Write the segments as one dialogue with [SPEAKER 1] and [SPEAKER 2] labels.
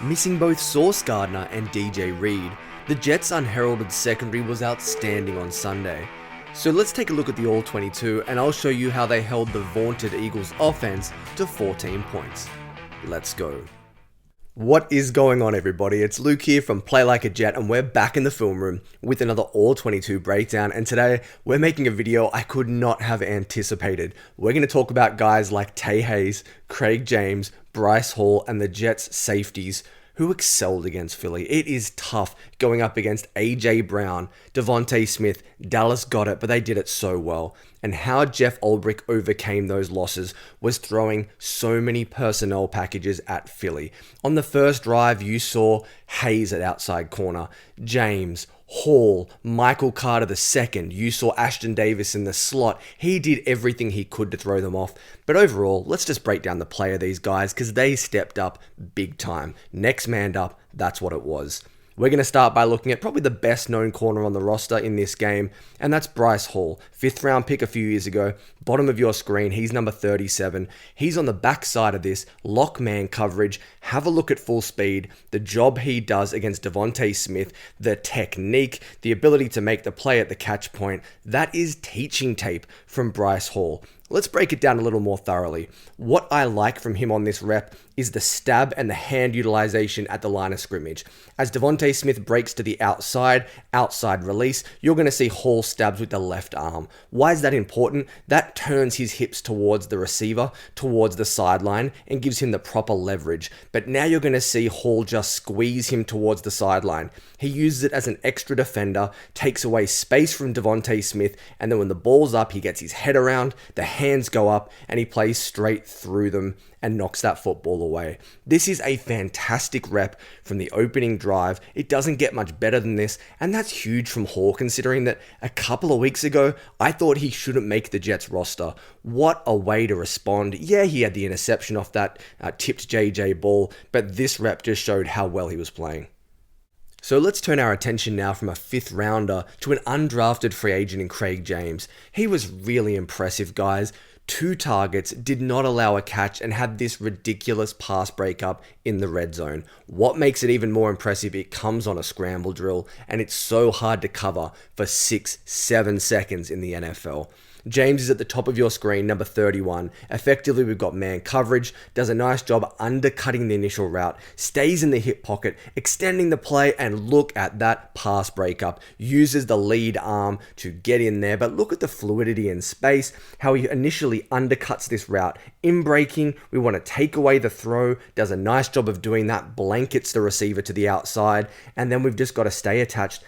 [SPEAKER 1] Missing both Sauce Gardner and DJ Reed, the Jets' unheralded secondary was outstanding on Sunday. So let's take a look at the All-22 and I'll show you how they held the vaunted Eagles offense to 14 points. Let's go. What is going on, everybody? It's Luke here from Play Like a Jet, and we're back in the film room with another All-22 breakdown, and today we're making a video I could not have anticipated. We're going to talk about guys like Tae Hayes, Craig James, Bryce Hall, and the Jets' safeties who excelled against Philly. It is tough going up against AJ Brown, Devontae Smith, Dallas Goedert, but they did it so well. And how Jeff Ulbrich overcame those losses was throwing so many personnel packages at Philly. On the first drive, you saw Hayes at outside corner, James, Hall, Michael Carter II. You saw Ashton Davis in the slot. He did everything he could to throw them off. But overall, let's just break down the play of these guys because they stepped up big time. Next man up, that's what it was. We're going to start by looking at probably the best known corner on the roster in this game, and that's Bryce Hall. 5th round pick a few years ago, bottom of your screen, he's number 37. He's on the back side of this, lock man coverage. Have a look at full speed, the job he does against Devontae Smith, the technique, the ability to make the play at the catch point. That is teaching tape from Bryce Hall. Let's break it down a little more thoroughly. What I like from him on this rep is the stab and the hand utilization at the line of scrimmage. As Devontae Smith breaks to the outside release, you're going to see Hall stabs with the left arm. Why is that important? That turns his hips towards the receiver, towards the sideline, and gives him the proper leverage. But now you're going to see Hall just squeeze him towards the sideline. He uses it as an extra defender, takes away space from Devontae Smith, and then when the ball's up, he gets his head around, the hands go up, and he plays straight through them and knocks that football away. This is a fantastic rep from the opening drive. It doesn't get much better than this, and that's huge from Hall considering that a couple of weeks ago, I thought he shouldn't make the Jets roster. What a way to respond. Yeah, he had the interception off that tipped JJ ball, but this rep just showed how well he was playing. So let's turn our attention now from a 5th rounder to an undrafted free agent in Craig James. He was really impressive, guys. 2 targets, did not allow a catch, and had this ridiculous pass breakup in the red zone. What makes it even more impressive, it comes on a scramble drill, and it's so hard to cover for 6-7 seconds in the NFL. James is at the top of your screen, number 31. Effectively, we've got man coverage, does a nice job undercutting the initial route, stays in the hip pocket, extending the play, and look at that pass breakup. Uses the lead arm to get in there, but look at the fluidity in space, how he initially undercuts this route. In breaking, we want to take away the throw, does a nice job of doing that, blankets the receiver to the outside, and then we've just got to stay attached,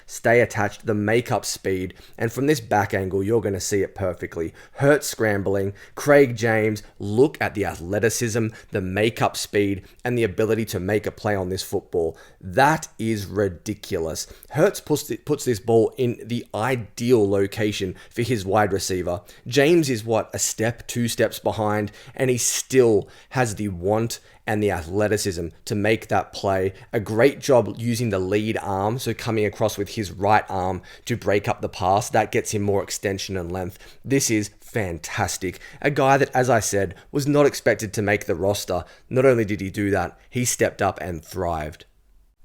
[SPEAKER 1] the makeup speed, and from this back angle, you're going to see it perfectly. Hurts scrambling, Craig James, look at the athleticism, the makeup speed, and the ability to make a play on this football. That is ridiculous. Hurts puts this ball in the ideal location for his wide receiver. James is a step, 2 steps behind, and he still has the want and the athleticism to make that play. A great job using the lead arm, so coming across with his right arm to break up the pass. That gets him more extension and length. This is fantastic. A guy that, as I said, was not expected to make the roster. Not only did he do that, he stepped up and thrived.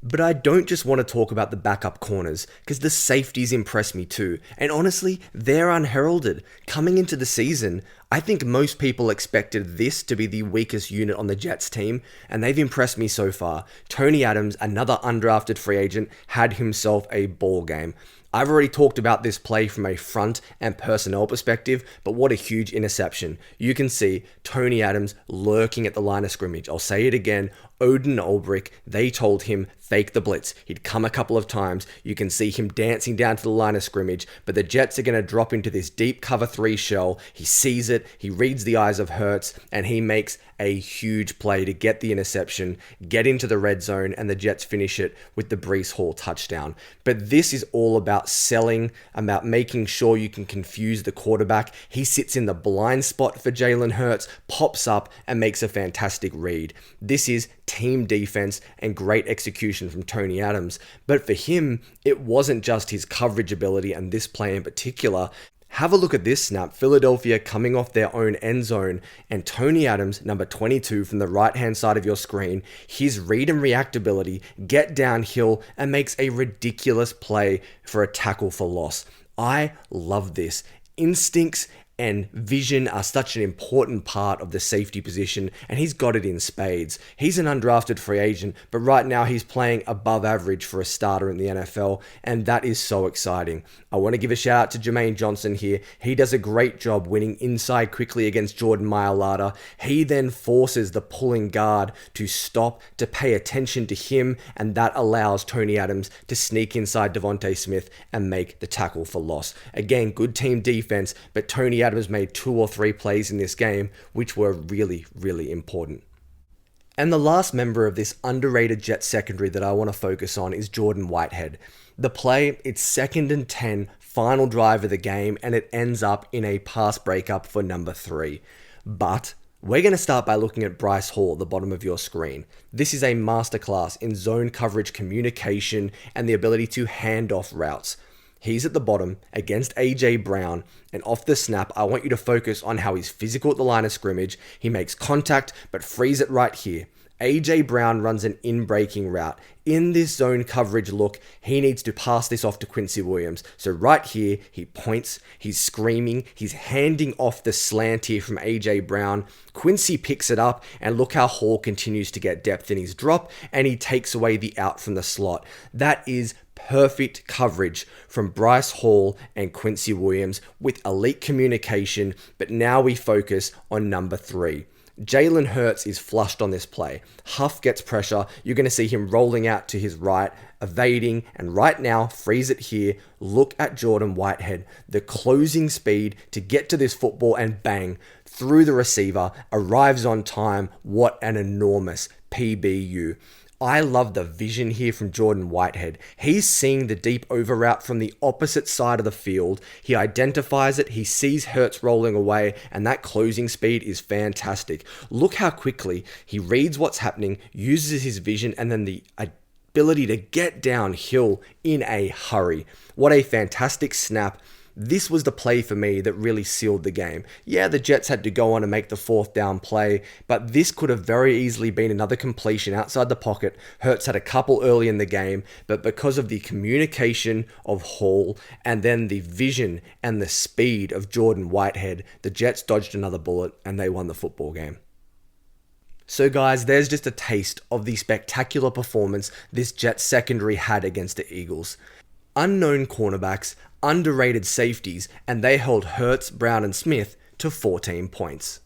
[SPEAKER 1] But I don't just want to talk about the backup corners, because the safeties impress me too. And honestly, they're unheralded. Coming into the season, I think most people expected this to be the weakest unit on the Jets team, and they've impressed me so far. Tony Adams, another undrafted free agent, had himself a ball game. I've already talked about this play from a front and personnel perspective, but what a huge interception. You can see Tony Adams lurking at the line of scrimmage. I'll say it again. Odin Ulbrich, they told him fake the blitz. He'd come a couple of times. You can see him dancing down to the line of scrimmage, but the Jets are going to drop into this deep cover 3 shell. He sees it, he reads the eyes of Hurts, and he makes a huge play to get the interception, get into the red zone, and the Jets finish it with the Bryce Hall touchdown. But this is all about selling, about making sure you can confuse the quarterback. He sits in the blind spot for Jalen Hurts, pops up, and makes a fantastic read. This is team defense and great execution from Tony Adams. But for him, it wasn't just his coverage ability and this play in particular. Have a look at this snap. Philadelphia coming off their own end zone, and Tony Adams, number 22 from the right hand side of your screen, his read and react ability, get downhill and makes a ridiculous play for a tackle for loss. I love this. Instincts and vision are such an important part of the safety position, and he's got it in spades. He's an undrafted free agent, but right now he's playing above average for a starter in the NFL, and that is so exciting. I want to give a shout out to Jermaine Johnson here. He does a great job winning inside quickly against Jordan Mailata. He then forces the pulling guard to stop, to pay attention to him, and that allows Tony Adams to sneak inside Devontae Smith and make the tackle for loss. Again, good team defense, but Tony Adams made 2 or 3 plays in this game which were really, really important. And the last member of this underrated Jets secondary that I want to focus on is Jordan Whitehead. The play, it's 2nd and 10, final drive of the game, and it ends up in a pass breakup for number 3. But we're going to start by looking at Bryce Hall at the bottom of your screen. This is a masterclass in zone coverage communication and the ability to hand off routes. He's at the bottom against AJ Brown, and off the snap, I want you to focus on how he's physical at the line of scrimmage. He makes contact, but frees it right here. AJ Brown runs an in-breaking route. In this zone coverage look, he needs to pass this off to Quincy Williams. So right here, he points, he's screaming, he's handing off the slant here from AJ Brown. Quincy picks it up, and look how Hall continues to get depth in his drop, and he takes away the out from the slot. That is perfect coverage from Bryce Hall and Quincy Williams with elite communication, but now we focus on number 3. Jalen Hurts is flushed on this play. Huff gets pressure. You're going to see him rolling out to his right, evading, and right now, freeze it here. Look at Jordan Whitehead. The closing speed to get to this football and bang, through the receiver, arrives on time. What an enormous PBU. I love the vision here from Jordan Whitehead. He's seeing the deep over route from the opposite side of the field. He identifies it, he sees Hurts rolling away, and that closing speed is fantastic. Look how quickly he reads what's happening, uses his vision, and then the ability to get downhill in a hurry. What a fantastic snap. This was the play for me that really sealed the game. Yeah, the Jets had to go on and make the 4th down play, but this could have very easily been another completion outside the pocket. Hurts had a couple early in the game, but because of the communication of Hall and then the vision and the speed of Jordan Whitehead, the Jets dodged another bullet and they won the football game. So guys, there's just a taste of the spectacular performance this Jets secondary had against the Eagles. Unknown cornerbacks, underrated safeties, and they held Hurts, Brown, and Smith to 14 points.